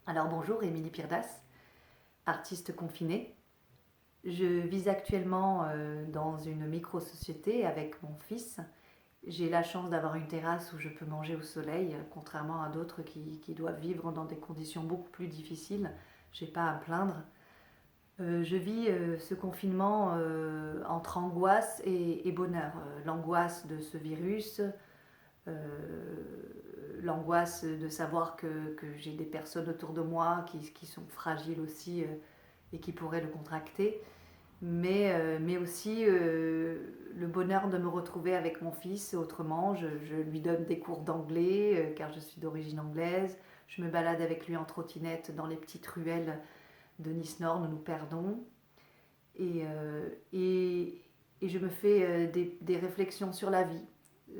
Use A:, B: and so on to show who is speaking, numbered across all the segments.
A: Alors bonjour, Émilie Pirdas, artiste confinée. Je vis actuellement dans une micro-société avec mon fils. J'ai la chance d'avoir une terrasse où je peux manger au soleil, contrairement à d'autres qui doivent vivre dans des conditions beaucoup plus difficiles. Je n'ai pas à me plaindre. Je vis ce confinement entre angoisse et bonheur. L'angoisse de ce virus, l'angoisse de savoir que j'ai des personnes autour de moi qui sont fragiles aussi et qui pourraient le contracter, mais aussi le bonheur de me retrouver avec mon fils autrement. Je lui donne des cours d'anglais car je suis d'origine anglaise. Je me balade avec lui en trottinette dans les petites ruelles de Nice Nord, nous nous perdons. Et, euh, et, et je me fais des réflexions sur la vie.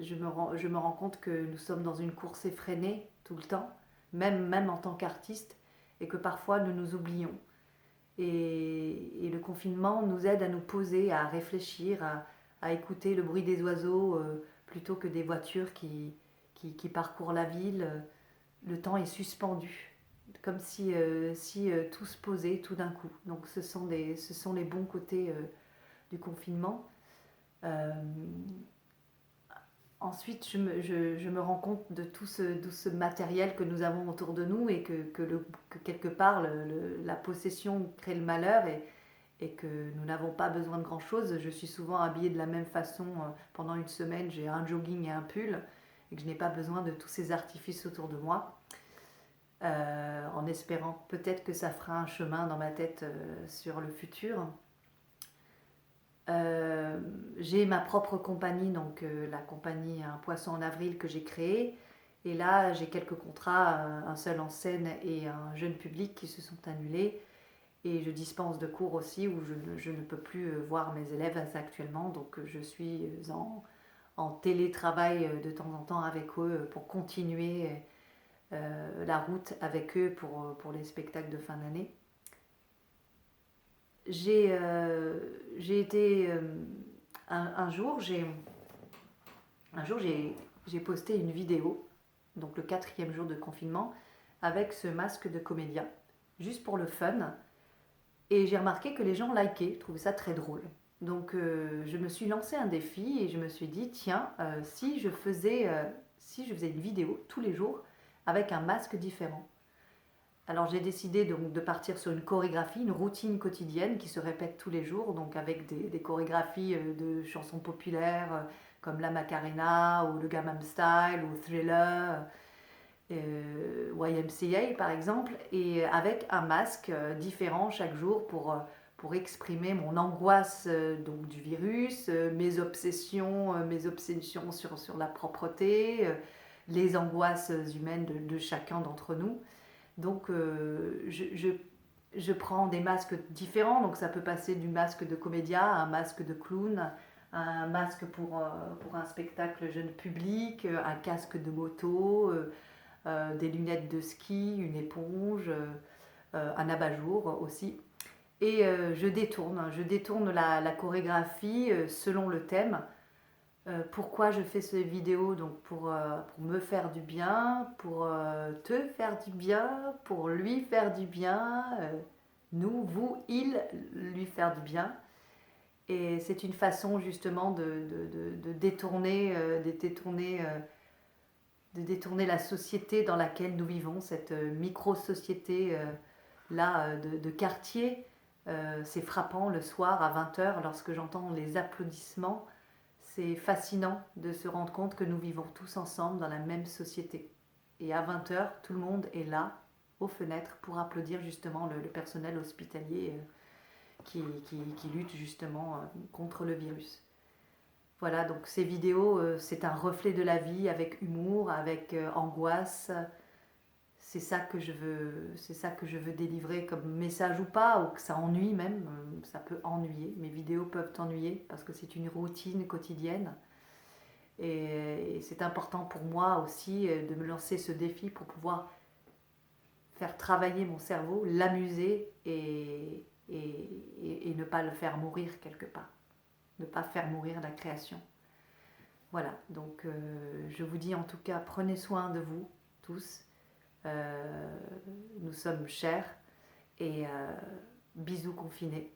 A: Je me rends compte que nous sommes dans une course effrénée tout le temps, même en tant qu'artiste, et que parfois nous nous oublions. Et le confinement nous aide à nous poser, à réfléchir, à écouter le bruit des oiseaux plutôt que des voitures qui parcourent la ville. Le temps est suspendu, comme si tout se posait tout d'un coup. Donc ce sont les bons côtés du confinement. Euh, Ensuite, je me rends compte de tout ce matériel que nous avons autour de nous et que quelque part la possession crée le malheur et que nous n'avons pas besoin de grand-chose. Je suis souvent habillée de la même façon pendant une semaine. J'ai un jogging et un pull et que je n'ai pas besoin de tous ces artifices autour de moi. En espérant peut-être que ça fera un chemin dans ma tête sur le futur. J'ai ma propre compagnie, donc la compagnie Un Poisson en Avril que j'ai créée. Et là, j'ai quelques contrats, un seul en scène et un jeune public qui se sont annulés. Et je dispense de cours aussi où je ne peux plus voir mes élèves actuellement. Donc je suis en télétravail de temps en temps avec eux pour continuer la route avec eux pour les spectacles de fin d'année. J'ai été un jour, un jour j'ai posté une vidéo, donc le quatrième jour de confinement, avec ce masque de comédien, juste pour le fun. Et j'ai remarqué que les gens likaient, trouvaient ça très drôle. Donc je me suis lancé un défi et je me suis dit, tiens, si je faisais une vidéo tous les jours avec un masque différent. Alors j'ai décidé donc de partir sur une chorégraphie, une routine quotidienne qui se répète tous les jours, donc avec des chorégraphies de chansons populaires comme la Macarena ou le Gangnam Style ou Thriller, YMCA par exemple, et avec un masque différent chaque jour pour exprimer mon angoisse donc du virus, mes obsessions sur la propreté, les angoisses humaines de chacun d'entre nous. Donc je prends des masques différents, donc ça peut passer du masque de comédia à un masque de clown, un masque pour un spectacle jeune public, un casque de moto, des lunettes de ski, une éponge, un abat-jour aussi. Et je détourne la chorégraphie selon le thème. Pourquoi je fais ces vidéos? Donc pour me faire du bien, pour te faire du bien, pour lui faire du bien, nous, vous, il, lui faire du bien. Et c'est une façon justement de détourner, de détourner la société dans laquelle nous vivons, cette micro-société là de quartier. C'est frappant le soir à 20 h lorsque j'entends les applaudissements. C'est fascinant de se rendre compte que nous vivons tous ensemble dans la même société. Et à 20 h, tout le monde est là, aux fenêtres, pour applaudir justement le personnel hospitalier qui lutte justement contre le virus. Voilà, donc ces vidéos, c'est un reflet de la vie avec humour, avec angoisse. C'est ça que je veux délivrer comme message ou pas, ou que ça ennuie même. Ça peut ennuyer. Mes vidéos peuvent ennuyer parce que c'est une routine quotidienne. Et c'est important pour moi aussi de me lancer ce défi pour pouvoir faire travailler mon cerveau, l'amuser et ne pas le faire mourir quelque part. Ne pas faire mourir la création. Voilà, donc je vous dis en tout cas, prenez soin de vous tous. Euh, nous sommes chers et bisous confinés.